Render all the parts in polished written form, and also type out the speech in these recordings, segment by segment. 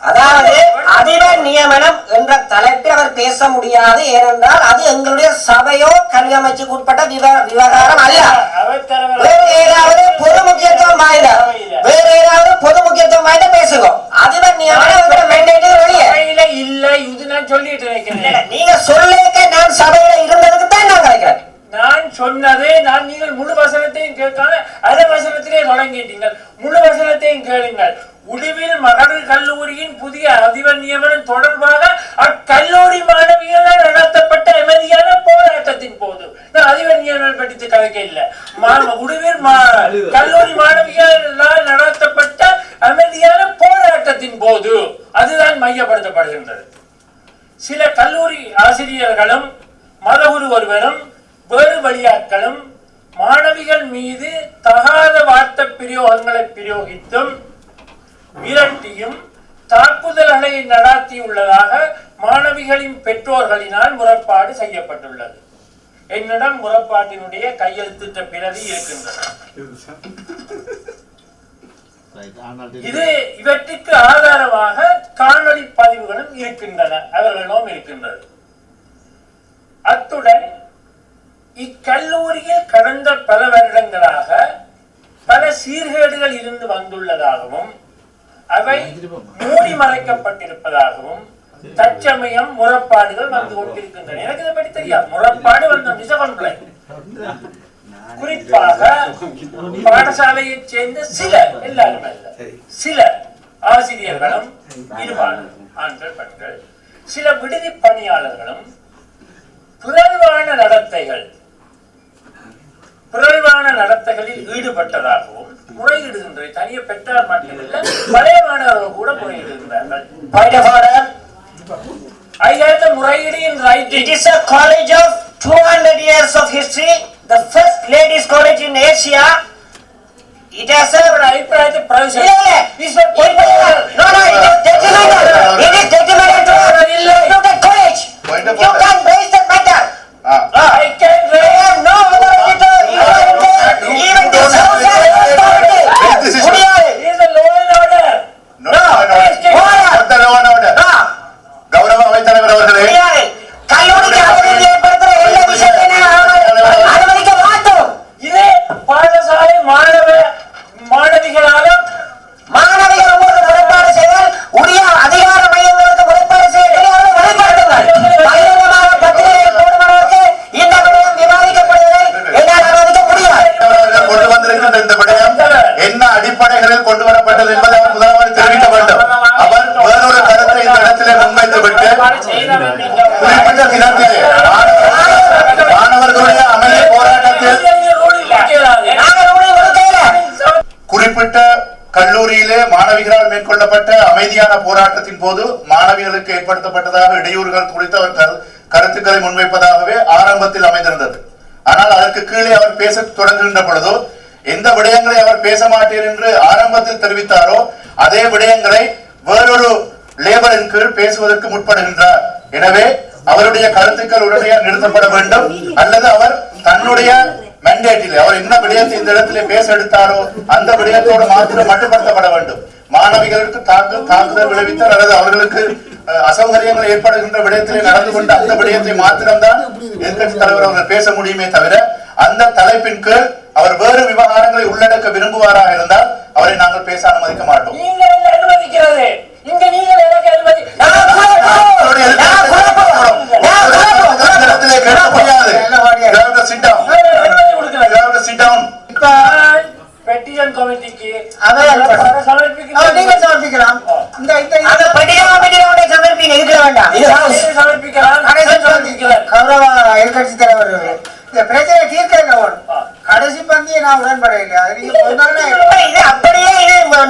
அதாவது அதிபர் நியமனம் என்ற தலைப்பில் அவர் பேச முடியாது. ஏனென்றால் அது எங்களுடைய சபையோ கல்வி அமைச்சுக்கு உட்பட்ட விவகாரம் அல்ல. வேறு ஏதாவது பொது முக்கியத்துவம் வாய்ந்த பேசுவோம். அதிபர் நியமனம் இல்ல இது நான் சொல்லிட்டு இருக்கிறேன். நீங்க சொல்லிக்க நான் சபையில இருந்ததுக்கு தான் நான் கிடைக்கிறேன். நான் சொன்னது நீங்கள் முழு வசனத்தையும் கேட்காம அரை வசனத்திலே தொடங்கிட்டீங்க. முழு வசனத்தையும் கேளுங்கள். உடுவில் மகளிர் கல்லூரியின் புதிய அதிபர் நியமனம் தொடர்பாக அக்கல்லூரி மாணவிகளால் நடத்தப்பட்ட அமைதியான போராட்டத்தின் போது நான் அதிபர் நியமனம் பற்றி கதைக்க இல்லை. உடுவில் கல்லூரி மாணவிகளால் நடத்தப்பட்ட அமைதியான போராட்டத்தின் போது அதுதான் மையப்படுத்தப்படுகின்றது. சில கல்லூரி ஆசிரியர்களும் மதகுரு ஒருவரும் வேறு வழியாட்களும் மாணவிகள் மீது தகாத வார்த்தை பிரயோகங்களை பிரயோகித்தும் மிரட்டியும் தாக்குதல்களை நடாத்தியுள்ளதாக மாணவிகளின் பெற்றோர்களினால் முறைப்பாடு செய்யப்பட்டுள்ளது. என்னிடம் முறைப்பாட்டினுடைய கையெழுத்திட்ட பிரதி இருக்கின்றது. இவற்றுக்கு ஆதாரமாக காணொளி பதிவுகளும் இருக்கின்றன, அவர்களிடம் இருக்கின்றது. அத்துடன் இக்கல்லூரியில் கடந்த பல வருடங்களாக பல சீர்கேடுகள் இருந்து வந்துள்ளதாகவும் அவை மூடி மறைக்கப்பட்டிருப்பதாகவும் தற்சமயம் முறைப்பாடுகள் வந்து கொண்டிருக்கின்றன. எனக்கு இதை பற்றி தெரியாது. முறைப்பாடு வந்த குறிப்பாக பாடசாலையை சேர்ந்த சில எல்லாருமே சில ஆசிரியர்களும் இருபாலும் ஆண்கள் பெண்கள் சில விடுதி பணியாளர்களும் பிறழ்வான நடத்தைகளில் ஈடுபட்டதாகவும் முறையிடுகின்ற தனிய பெற்றார் மட்டுமில்லை பழைய மாணவர்கள் கூட முறையிடுகின்றார்கள். I have the முறையீடு in writing. It is a college of 200 years of history, the first ladies college in Asia. It has a அபிப்பிராயத்தை பிரவேசம். No, it is detrimental. It is detrimental to the college. You can raise that matter. I can raise no authority to even this house has authority. This is a law and order. No, what the law and order? கௌரவ அவைத்தலைவர் அவர்களே, கல்லூரிக்கு அவதூறு ஏற்படுத்துற எல்லா விஷயத்தையும் அனுமதிக்க மாட்டோம். இதே பாடசாலை மாணவிகளாலும் மாணவிகள் உங்களுக்கு முறைப்பாடு செய்தால் உரிய அதிகார மையங்களுக்கு முறைப்பாடு செய்ய வெளிப்படுத்துங்கள். பகிரங்கமாக பத்திரிகையில் போடுவதற்கு இந்த விடயம் விவாதிக்கப்படுவதை என்னால் அனுமதிக்க முடியாது. கொண்டு வந்திருக்கின்ற இந்த விடயம் என்ன அடிப்படைகளில் கொண்டு வரப்பட்டது என்பதை அவர் முதலாவது தெரிவிக்க வேண்டும். அவர் வேறொரு கருத்தை இந்த இடத்திலே முன்வைத்துவிட்டு குறிப்பிட்ட தினத்திலே மாணவர்களுடைய அமைதி போராட்டத்தில் குறிப்பிட்ட கல்லூரியிலே மாணவிகளால் மேற்கொள்ளப்பட்ட அமைதியான போராட்டத்தின் போது மாணவிகளுக்கு ஏற்படுத்தப்பட்டதாக இடையூறுகள் குறித்து அவர் கருத்துக்களை முன்வைப்பதாகவே ஆரம்பத்தில் அமைந்திருந்தது. ஆனால் அதற்கு கீழே அவர் பேச தொடங்குகின்ற பொழுதோ எந்த விடயங்களை அவர் பேச மாட்டேன் என்று ஆரம்பத்தில் தெரிவித்தாரோ அதே விடயங்களை வேறொரு லேபரின் கீழ் பேசுவதற்கு முற்படுகின்றார். எனவே அவருடைய கருத்துக்கள் உடனடியாக நிறுத்தப்பட வேண்டும், அல்லது அவர் தன்னுடைய மெண்டேட்டில் அவர் என்ன விடயத்தை இந்த இடத்திலே பேச எடுத்தாரோ அந்த விடயத்தோடு மாத்திரம் மட்டுப்படுத்தப்பட வேண்டும். மாணவிகளுக்கு தாக்குதல் விளைவித்தால் அல்லது அவர்களுக்கு அசௌகரியங்கள் ஏற்படுகின்ற விடயத்திலே நடந்து கொண்ட அந்த விடயத்தை மாத்திரம்தான் எதிர்கட்சி தலைவர் அவர்கள் பேச முடியுமே தவிர அந்த தலைப்பின் கீழ் அவர் வேறு விவகாரங்களை உள்ளடக்க விரும்புவாராக இருந்தால் அவரை நாங்கள் பேச அனுமதிக்க மாட்டோம். பெட்டிஷன் கமிட்டிக்கு சமர்ப்பிக்கலாம். கௌரவ எதிர்கட்சி தலைவர் இந்த பிரச்சனை தீர்க்க கடைசி பந்தியை நான் உடன்படவில்லை. அப்படியே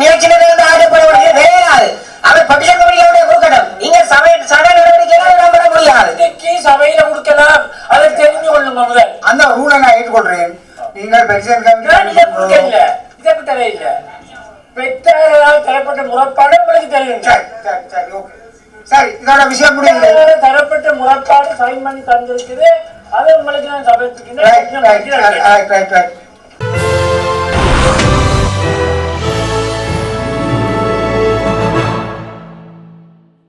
நிகழ்ச்சி வேறாது அவர் பெட்டிஷன் கமிட்டியோட கொடுக்கணும். நீங்க சபை நடவடிக்கைகள் உடன்பட முடியாது. சபையில கொடுக்கலாம், அதை தெரிஞ்சு கொள்ளுங்க முதல். அந்த ரூலை நான் ஏற்றுக்கொள்றேன். நீங்கள் பெட்டிஷன் கமிட்டி பெற்றாரால் தரப்பட்ட முறைப்பாடு உங்களுக்கு தெரியும். சரி, இதோட விஷயம் முடியுது. தரப்பட்ட முறைப்பாடு சைன் பண்ணி தந்திருக்குது, அதை உங்களுக்கு நான் சமர்ப்பிக்கிறேன்.